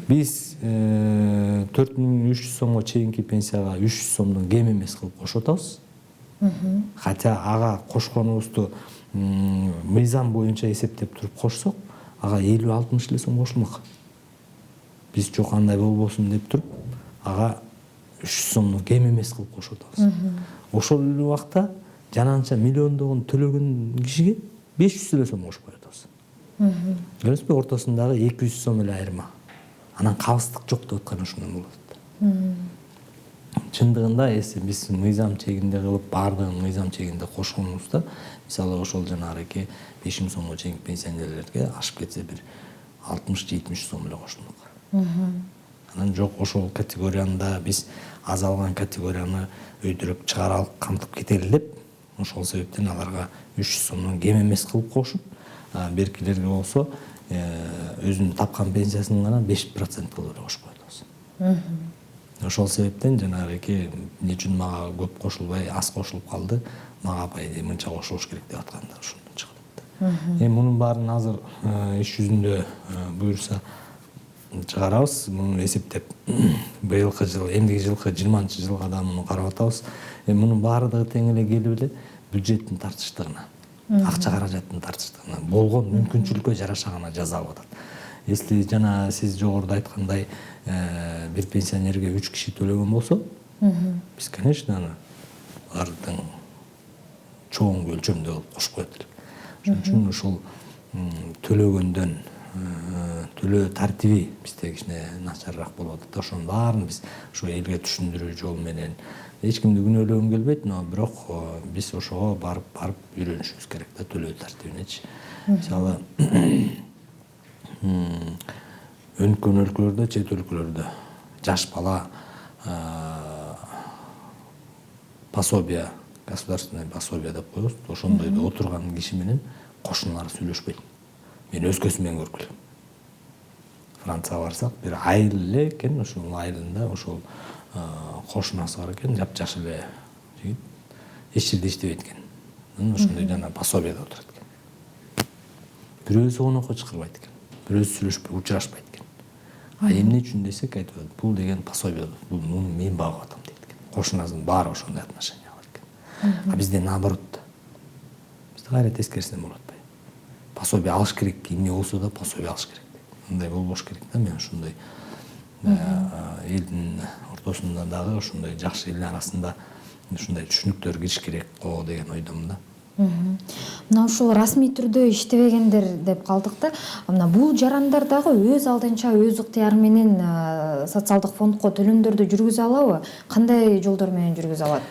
Биз 4300 сомго чейинки пенсияга 300 сомдон кем эмес кылып кошуп атабыз. Хотя ага кошконубузду мыйзам боюнча эсептеп туруп кошсок, ага 50-60 эле сом кошулмак. Биз жок андай болбосун деп туруп, ага 300 сомдон кем эмес кылып кошуп атабыз. Ошол эле убакта жананча миллиондогон төлөгөн кишиге 500 эле сом кошуп коет атабыз. Көрөсүзбү, ортосундагы 200 сом эле айырма. Анан кабыстык жок деп аткан ушундан болот. Чындыгында биз мыйзам чегинде кылып, баардыгын мыйзам чегинде кошконубузда, мисалы ошол жанагы 5 миң сомго чейинки пенсионерлерге ашып кетсе бир 60-70 сом эле кошулмак. Анан жок, ошол категорияда биз аз алган категорияны өйдөрөп чыгаралык, камтып кетели деп, ошол себептен аларга 300 сомдон кем эмес кылып кошуп, беркилерге болсо өзүнүн тапкан пенсиясынын гана 5% кылып эле кошуп коет. Ошол себептен жанагы эмне үчүн мага көп кошулбай, аз кошулуп калды, мага апай мынча кошулуш керек деп атканда ошондон чыгат. Эми мунун баарын азыр иш жүзүндө буюрса чыгарабыз, муну эсептеп быйылкы жыл, эмдиги жылкы 20-жылга да муну карап атабыз. Мунун баардыгы тең эле келип эле бюджеттин тартыштыгына, акча каражаттын тартыштыгына, болгон мүмкүнчүлүккө жараша гана жазалып атат. Если жана сиз жогоруда айткандай бир пенсионерге 3 киши төлөгөн болсо, биз, конечно, алардын чоң өлчөмдө кылып кошуп коет элек. Ошон үчүн ошол төлөгөндөн төлөө тартиби бизде кичине начарыраак болуп атат. Ошонун баарын биз ушу элге түшүндүрүү жол менен эч кимди күнөөлөгүм келбейт, но бирок биз ошого барып үйрөнүшүбүз керек да, төлөө тартибинечи. Мисалы өнүккөн өлкөлөрдө, чет өлкөлөрдө жаш бала пособие, государственное пособие деп коебуз. Ошондойдо отурган киши менен кошуналары сүйлөшпөйт. Мен өзгөсү менен көргүлөм. Францияга барсак, бир айыл эле экен, ошол айылында ошол кошунасы бар экен, жапжаш эле жигит, эч жерде иштебейт экен. Ошондой жана пособияда отурат экен. Бирөөсү конокко чакырбайт экен, бирөөсү сүйлөшпөй, учурашпайт экен. А эмне үчүн десек айтып атат, бул деген пособие, бул мен багып атам дейт экен. Кошунасынын баары ошондой отношение алат экен. А бизде наоборот да. Бизде кайра тескерисинен болуп атпайбы? Пособие алыш керек, эмне болсо да пособие алыш керек. Мындай болбош керек да, мен ушундай элдин ортосунда дагы ушундай жакшы эл арасында ушундай түшүнүктөр кириш керек го деген ойдомун да. Мына ушул расмий түрдө иштебегендер деп калдык да. Мына бул жарандар дагы өз алдынча өз ыктыяры менен социалдык фондко төлөмдөрдү жүргүзө алабы? Кандай жолдор менен жүргүзө алат?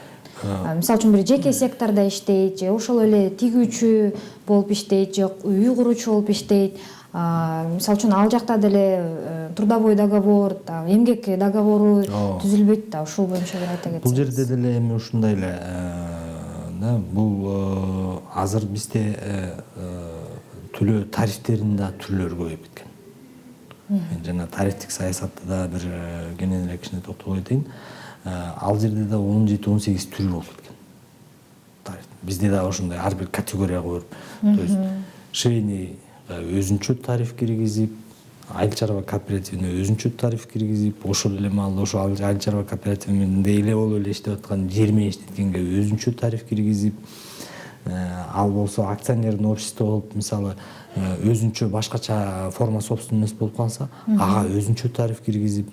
Мисалы үчүн бир жеке сектордо иштейт, же ошол эле тигүүчү болуп иштейт, же үй куруучу болуп иштейт. Мисалы үчүн ал жакта деле трудовой договор, эмгек договору түзүлбөйт да. Ушул боюнча бир айта кетсеңиз. Бул жерде деле эми ушундай эле да, бул азыр бизде төлөө тарифтеринин да түрлөрү көбөйүп кеткен. Мен жана тарифтик саясатты да бир кененирээк кичине токтолуп айтайын. Ал жерде да 17-18 түр болуп кеткен. Тариф. Бизде да ошондой ар бир категорияга бөлүп, то есть швейный өзүнчө тариф киргизип, айыл чарба кооперативине өзүнчө тариф киргизип, ошол эле маалда ошол айыл чарба кооперативинде эле болуп эле иштеп аткан жер менен иштеткенге өзүнчө тариф киргизип, ал болсо акционерный общество болуп, мисалы өзүнчө башкача форма собственность болуп калса, ага өзүнчө тариф киргизип,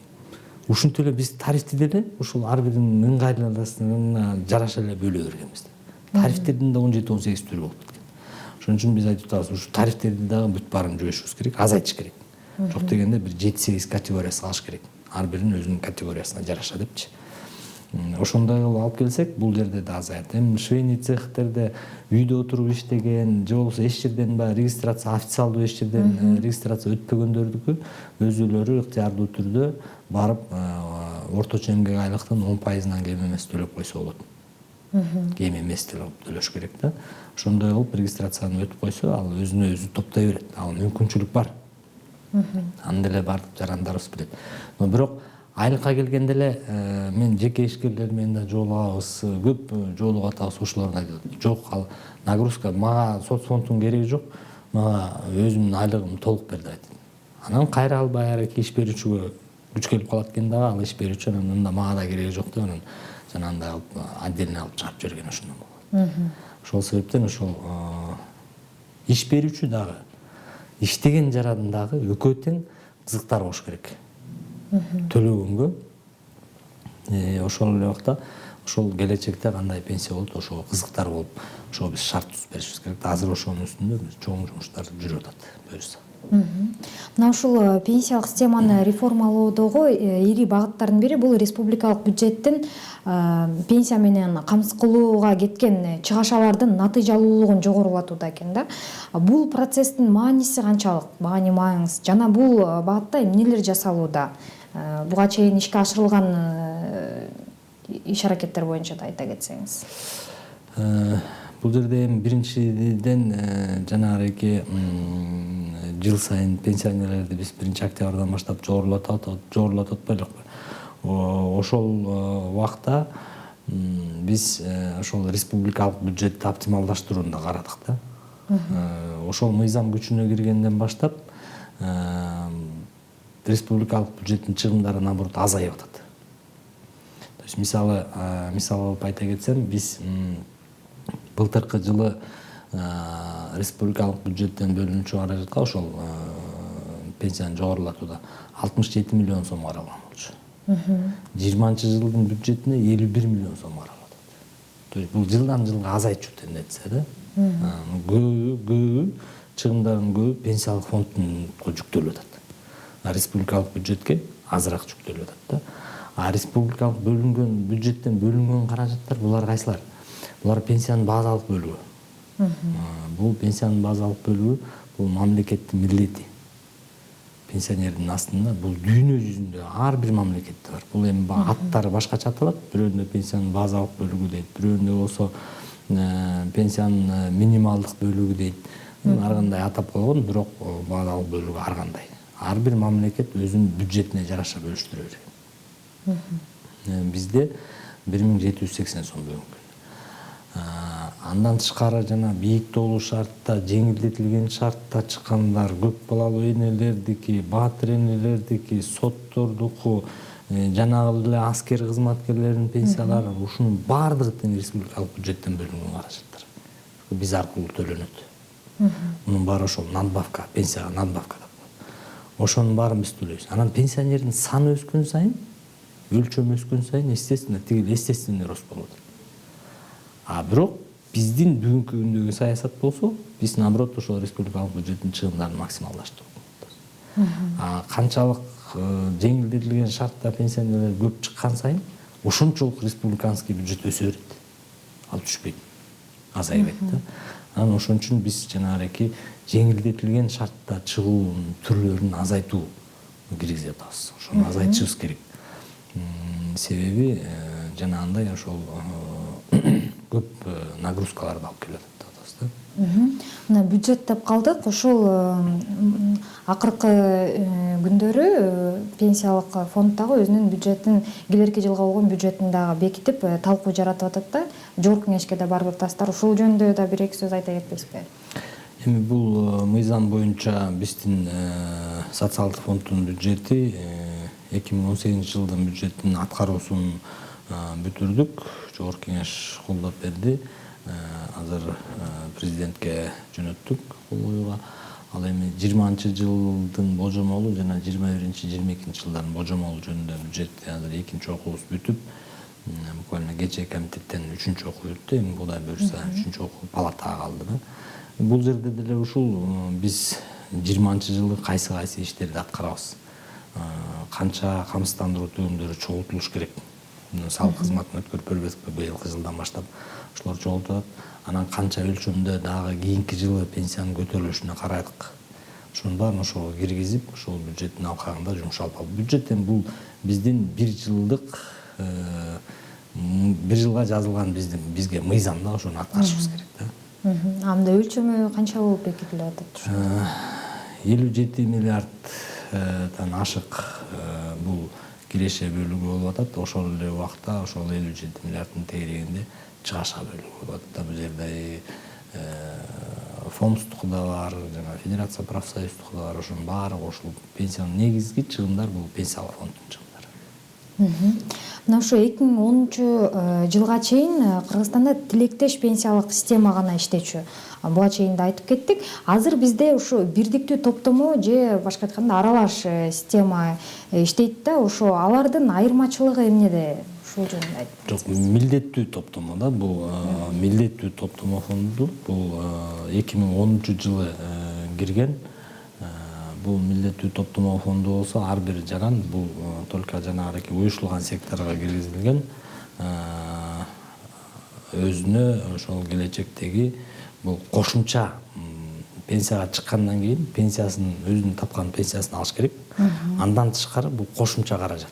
ушинтип эле биз тарифти деле ушул ар биринин ыңгайлуулугуна жараша эле бөлө бергенбиз. Тарифтердин да 17-18 түрү болуп кеткен. Ошон үчүн биз айтып атабыз, ушу тарифтерди дагы бүт баарын жөөшүбүз керек, азайтыш керек. Жок дегенде бир 7-8 категория салыш керек. Ар биринин өзүнүн категориясына жараша депчи. Ошондой кылып алып келсек, бул жерде да азаят. Эми швейный цехтерде үйдө отуруп иштеген, же болбосо эч жерден баягы регистрация, официалдуу эч жерден регистрация өтпөгөндөрдүкү өзүлөрү ыктыярдуу түрдө барып орточо эмгек айлыктын 10%-нан кем эмес төлөп койсо болот. Кем эмес деп төлөш керек да. Ошондой кылып регистрацияны өтүп койсо, ал өзүнө өзү топтой берет. Ал мүмкүнчүлүк бар. Аны деле бардык жарандарыбыз билет. Но бирок айлыкка келгенде эле мен жеке ишкерлер менен да жолугабыз, көп жолугуп атабыз, ошолорго айтат. Жок, ал нагрузка, мага соцфонддун кереги жок, мага өзүмдүн айлыгым толук бер деп айтат. Анан кайра ал баягы иш берүүчүгө күч келип калат экен дагы, ал иш берүүчү анан да мага да кереги жок деп анан жанагындай алып отдельно алып чыгып жиберген ошондон болот. Ошол себептен ошол иш берүүчү дагы иштеген жаран дагы экөө тең кызыктар болуш керек. Төлөгөнгө ошол эле убакта ошол келечекте кандай пенсия болот, ошого кызыктар болуп, ошого биз шарт түзүп беришибиз керек. Азыр ошонун үстүндө чоң жумуштар жүрүп атат буюрса. Мына ушул пенсиялык системаны реформалоодогу ири багыттардын бири бул республикалык бюджеттин пенсия менен камсыз кылууга кеткен чыгашалардын натыйжалуулугун жогорулатууда экен да. Бул процесстин мааниси канчалык, маани мааңыз жана бул багытта эмнелер жасалууда? Буга чейин ишке ашырылган иш аракеттер боюнча да айта кетсеңиз. Бул жерде эми биринчиден жанагы жыл сайын пенсионерлерди биз 1-октябрдан баштап жогорулатып атпайлыкпы. Ошол убакта биз ошол республикалык бюджетти оптималдаштырууну да карадык да. Ошол мыйзам күчүнө киргенден баштап республикалык бюджеттин чыгымдары наоборот азайып атат. То есть мисал кылып айта кетсем, биз былтыркы жылы республикалык бюджеттен бөлүнүүчү каражатка ошол пенсияны жогорулатууда 67 миллион сом каралган болчу. 20-жылдын бюджетине 51 миллион сом каралат. То есть бул жылдан жылга азайчу тенденция да. Көбү чыгымдардын көбү пенсиялык фондко жүктөлүп атат. Республикалык бюджетке азыраак жүктөлүп атат да. Республикалык бөлүнгөн бюджеттен бөлүнгөн каражаттар булар кайсылар? Булар пенсиянын базалык бөлүгү. Бул пенсиянын базалык бөлүгү бул мамлекеттин милдети. Пенсионердин астында бул дүйнө жүзүндө ар бир мамлекетте бар. Бул эми аттары башкача аталат. Бирөөнүндө пенсиянын базалык бөлүгү дейт, бирөөнүндө болсо пенсиянын минималдык бөлүгү дейт. Ар кандай атап койгон, бирок базалык бөлүгү ар кандай. Ар бир мамлекет өзүнүн бюджетине жараша бөлүштүрө берет. Бизде 1780 сом бөлүнгөн. Андан тышкары жана бийик тоолуу шартта, жеңилдетилген шартта чыккандар, көп балалуу энелердики, баатыр энелердики, соттордуку, жанагы эле аскер кызматкерлеринин пенсиялары, ушунун баардыгы тең республикалык бюджеттен бөлүнгөн каражаттар. Биз аркылуу төлөнөт. Мунун баары ошол надбавка, пенсияга надбавка деп коет. Ошонун баарын биз төлөйбүз. Анан пенсионердин саны өскөн сайын, өлчөмү өскөн сайын, естественно, тигил естественный рост болот. Бирок биздин бүгүнкү күндөгү саясат болсо, биз наоборот ошол республикалык бюджеттин чыгымдарын максималдаштыруу. Канчалык жеңилдетилген шартта пенсионерлер көп чыккан сайын, ошончолук республиканский бюджет өсө берет. Ал түшпөйт, азайбайт да. Анан ошон үчүн биз жанагы жеңилдетилген шартта чыгуунун түрлөрүн азайтуу киргизип атабыз. Ошону азайтышыбыз керек. Себеби жанагындай ошол көп нагрузкаларды алып келип атабыз да. Мына бюджет деп калдык. Ошол акыркы күндөрү пенсиялык фонд дагы өзүнүн бюджетин, келерки жылга болгон бюджетин дагы бекитип, талкуу жаратып атат да. Жогорку кеңешке да барып атасыздар. Ошол жөнүндө да бир эки сөз айта кетпейсизби? Эми бул мыйзам боюнча биздин социалдык фонддун бюджети 2018 жылдын бюджетин аткаруусун бүтүрдүк. Жогорку кеңеш колдоп берди. Азыр президентке жөнөттүк кол коюуга. Ал эми 20 жылдын божомолу жана 21-22 жылдардын божомолу жөнүндө бюджетти азыр экинчи окуубуз бүтүп, буквально кечээ комитеттен 3-чү окуу өттү. Эми Кудай буюрса 3-чү окуу палатага калды. Бул жерде деле ушул биз 20 жылы кайсы иштерди аткарабыз. Канча камсыздандыруу төлөмдөрү чогултулуш керек. Салык кызматын өткөрүп бербедикпи быйылкы жылдан баштап? Ошолор чогултулат. Анан канча өлчөмдө дагы кийинки жылы пенсиянын көтөрүлүшүнө карадык. Ошонун баарын ошого киргизип, ошол бюджеттин алкагында жумшалып алып. Бюджеттен бул биздин бир жылга жазылган бизге мыйзам да, ошону аткарышыбыз керек да. Анда өлчөмү канча болуп бекитилип атат? 57 миллиарддан ашык бул киреше бөлүгү болуп атат. Ошол эле убакта ошол 57 миллиарддын тегерегинде чыгаша бөлүгү болуп атат. Бул жерде фондстуку да бар, жана федерация профсоюздуку да бар. Ошонун баары кошулуп, пенсиянын негизги чыгымдар бул пенсиялык фонддун чыгымдары. Мына ошо 2010 жылга чейин Кыргызстанда тилектеш пенсиялык система гана иштечү. Буга чейин да айтып кеттик. Азыр бизде ошо бирдиктүү топтомо же башка айтканда аралаш система иштейт да. Ошо алардын айырмачылыгы эмнеде? Ушул жөнүндө айтып. Жок, милдеттүү топтомо да. Бул милдеттүү топтомо фонду бул 2010 жылы кирген. Бул милдеттүү топтомо фонду болсо ар бир жаран бул только жанагы уюшулган секторго киргизилген. Өзүнө ошол келечектеги бул кошумча пенсияга чыккандан кийин пенсиясын, өзүнүн тапкан пенсиясын алыш керек. Андан тышкары бул кошумча каражат.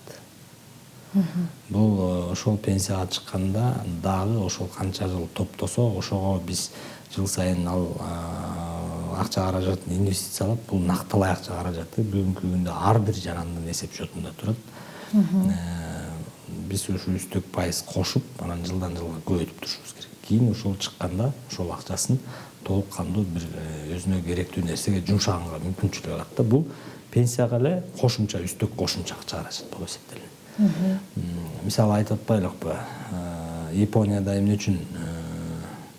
Бул ошол пенсияга чыкканда дагы ошол канча жыл топтосо, ошого биз жыл сайын ал акча каражатын инвестициялап, бул накталай акча каражаты бүгүнкү күндө ар бир жарандын эсеп счетунда турат. Биз ушу үстөк пайыз кошуп, анан жылдан жылга көбөйтүп турушубуз керек. Кийин ошол чыкканда ошол акчасын толук кандуу бир өзүнө керектүү нерсеге жумшаганга мүмкүнчүлүк алат да. Бул пенсияга эле кошумча, үстөк кошумча акча каражат болуп эсептелет. Мисалы айтып атпайлыкпы? Японияда эмне үчүн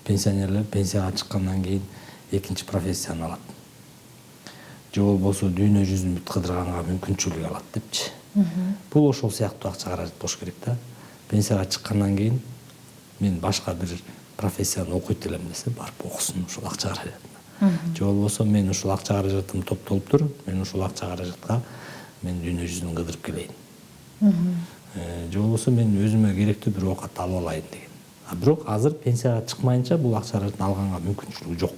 пенсионерлер пенсияга чыккандан кийин экинчи профессияны алат? Же болбосо дүйнө жүзүн бүт кыдырганга мүмкүнчүлүк алат депчи. Бул ошол сыяктуу акча каражат болуш керек да. Пенсияга чыккандан кийин мен башка бир профессияны окуйт элем десе, барып окусун ошол акча каражатына. же болбосо мен ушул акча каражатым топтолуптур, мен ушул акча каражатка мен дүйнө жүзүн кыдырып келейин. Же болбосо мен өзүмө керектүү бир оокат алып алайын деген. Бирок азыр пенсияга чыкмайынча бул акча каражатын алганга мүмкүнчүлүгү жок.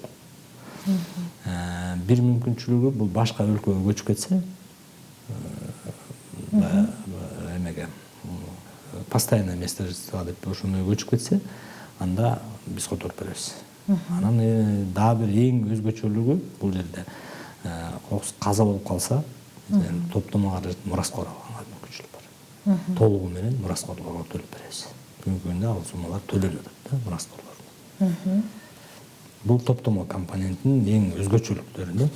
Бир мүмкүнчүлүгү бул башка өлкөгө көчүп кетсе, эмеге постоянное место жительства деп ошондой көчүп кетсе, анда биз которуп беребиз. Анан дагы бир эң өзгөчөлүгү бул жерде каза болуп калса, топтомо каражат мураскор алганга мүмкүнчүлүк бар. Толугу менен мураскорлорго төлөп беребиз. Бүгүнкү күндө ал суммалар төлөнүп атат да мураскорлордун. Бул топтомо компонентинин эң өзгөчөлүктөрү да.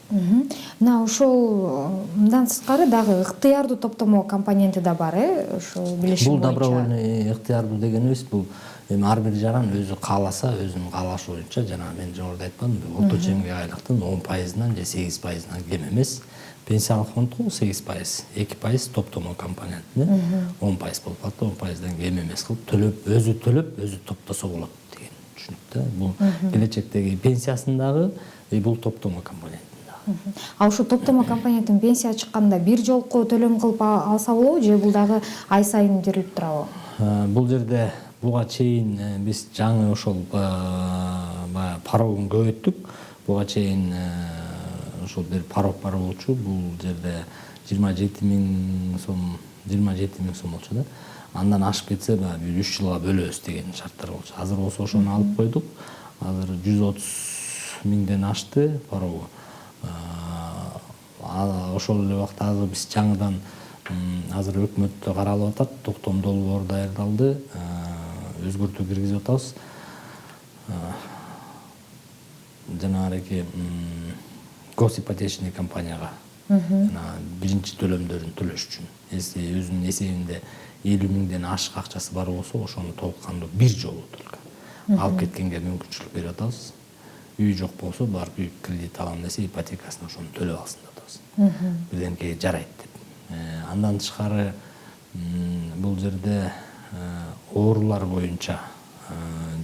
Мына ошол мындан сырткары дагы ыктыярдуу топтомо компоненти да бар, ошол билишим Бул боюнча. добровольный ыктыярдуу дегенибиз бул эми ар бир жаран өзү кааласа, өзүнүн каалашы боюнча жана мен жогоруда айтканмын, орточо эмгек айлыктын 10%-нан же 8%-нан кем эмес. Пенсиялык фондко 8%, 2% топтомо компонентине 10% болуп калат, 10%дан кем эмес кылып төлөп, өзү топтосо болот деген түшүнүк да. Бул келечектеги пенсиясын дагы бул топтомо компонент. А ошо топтомо компонентин пенсия чыкканда бир жолку төлөм кылып алса болобу же бул дагы ай сайын берилип турабы? Бул жерде буга чейин биз жаңы ошол баягы парогун көбөйттүк. Буга чейин ошол бир парог бар болчу. Бул жерде 27 000 сом болчу да. Андан ашып кетсе, бир 3 жылга бөлөбүз деген шарттар болчу. Азыр болсо ошону алып койдук. Азыр 130 000ден ашты парогу. Ошол эле убакта азыр биз жаңыдан азыр өкмөттө каралып атат, токтом долбоору даярдалды, өзгөртүү киргизип атабыз. Жанагы госипотечный компанияга биринчи төлөмдөрүн төлөш үчүн өзүнүн эсебинде 50 000ден ашык акчасы бар болсо, ошону толук кандуу бир жолу только алып кеткенге мүмкүнчүлүк берип атабыз. Үй жок болсо, барып үй кредит алам десе, ипотекасын ошону төлөп алсын деп атабыз. Бирденке жарайт деп. Андан тышкары бул жерде оорулар боюнча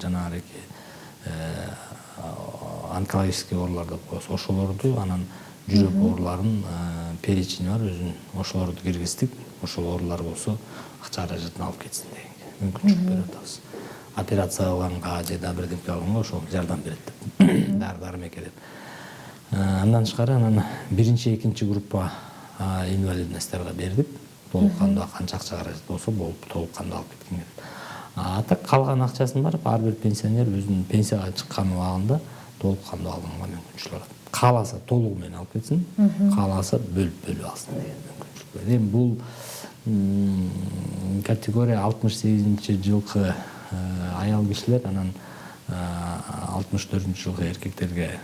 жанагы онкологический оорулар деп коебуз, ошолорду, анан жүрөк ооруларын перечини бар, өзүнүн ошолорду киргиздик. Ошол оорулар болсо акча каражатын алып кетсин дегенге мүмкүнчүлүк берип атабыз. Операция кылганга же да бирдемке кылганга ошол жардам берет деп. Дары-дармекке деп. Андан тышкары анан биринчи, экинчи группа инвалидностьтарга бердик. Толук кандуу канча акча каражат болсо болуп, толук кандуу алып кеткенге. Так калган акчасын барып ар бир пенсионер өзүнүн пенсияга чыккан убагында толук кандуу алганга мүмкүнчүлүк бар. Кааласа толугу менен алып кетсин, кааласа бөлүп алсын деген мүмкүнчүлүк бар. Эми бул категория 68-жылкы аял кишилер, анан 64-жылкы эркектерге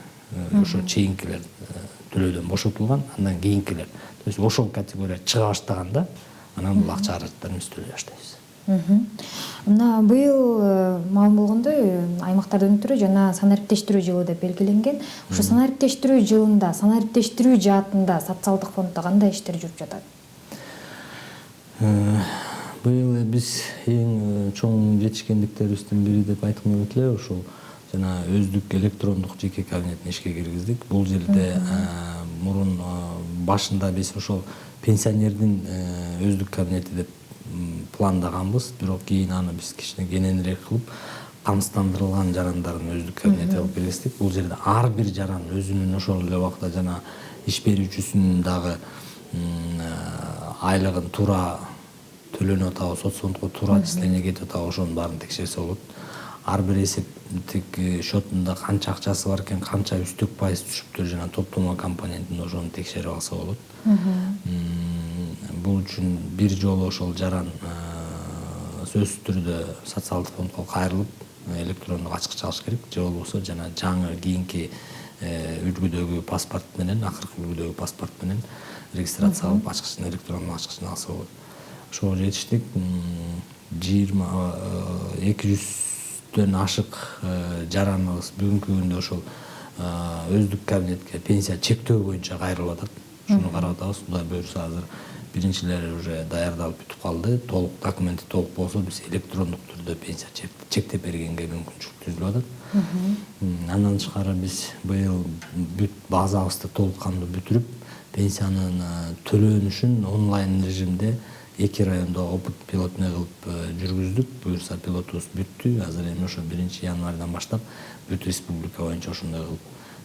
ошо чейинкилер төлөөдөн бошотулган, андан кийинкилер. То есть ошол категория чыга баштаганда, анан бул акча каражаттарын биз төлөй баштайбыз. Мына быйыл маалым болгондой аймактардын өнүктүрүү жана санариптештирүү жылы деп белгиленген. Ошо санариптештирүү жылында, санариптештирүү жаатында социалдык фонддо кандай иштер жүрүп жатат? Быйыл биз эң чоң жетишкендиктерибиздин бири деп айткым келет эле, ошол жана өздүк электрондук жеке кабинетин ишке киргиздик. Бул жерде мурун башында биз ошол пенсионердин өздүк кабинети деп пландаганбыз, бирок кийин аны биз кичине кененирээк кылып, камсыздандырылган жарандардын өздүк кабинети кылып киргиздик. Бул жерде ар бир жаран өзүнүн ошол эле убакта жана иш берүүчүсүнүн дагы айлыгын туура төлөнүп атабы, соцфондко туура числение кетип атабы, ошонун баарын текшерсе болот. Ар бир эсептик счетунда канча акчасы бар экен, канча үстөк пайыз түшүптүр жана топтомо компонентинде ошону текшерип алса болот. Бул үчүн бир жолу ошол жаран сөзсүз түрдө социалдык фондко кайрылып электрондук ачкыч алыш керек, же болбосо жана жаңы кийинки үлгүдөгү паспорт менен, акыркы үлгүдөгү паспорт менен регистрация алып ачкычын, электрондук ачкычын алса болот. Ошого жетиштик. 200дөн ашык жараныбыз бүгүнкү күндө ошол өздүк кабинетке пенсия чектөө боюнча кайрылып атат. Шуну карап атабыз. Кудай буюрса азыр биринчилери уже даярдалып бүтүп калды. Толук документи толук болсо биз электрондук түрдө пенсия чектеп бергенге мүмкүнчүлүк түзүлүп атат. Андан тышкары биз быйыл базабызды толук кандуу бүтүрүп, пенсиянын төлөнүшүн онлайн режимде 2 райондо опыт пилотный кылып жүргүздүк. Буюрса пилотубуз бүттү. Азыр эми ошо 1-январдан баштап бүт республика боюнча ошондой кылып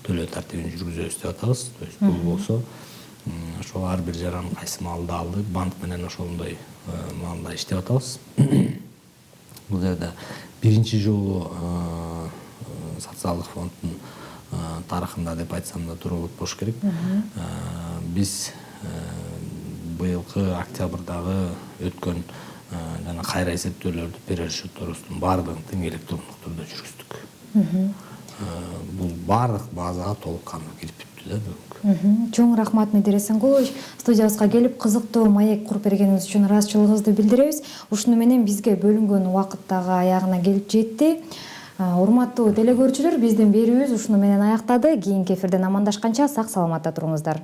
төлөө тартибин жүргүзөбүз деп атабыз. То есть бул болсо ошол ар бир жаран кайсы маалда алды, банк менен ошондой маалда иштеп атабыз. Бул жерде биринчи жолу социалдык фонддун тарыхында деп айтсам да туура болуш керек. Биз быйылкы октябрдагы өткөн жана кайра эсептөөлөрдү перерасчетторубуздун баардыгын тең электрондук түрдө жүргүздүк. Бул баардык базага толук кандуу кирип бүттү да бүгүнкү. Чоң рахмат Медер Эсенкулович, студиябызга келип кызыктуу маек куруп бергениңиз үчүн ыраазычылыгыбызды билдиребиз. Ушуну менен бизге бөлүнгөн убакыт дагы аягына келип жетти. Урматтуу телекөрүүчүлөр, биздин берүүбүз ушуну менен аяктады. Кийинки эфирден амандашканча сак саламатта туруңуздар.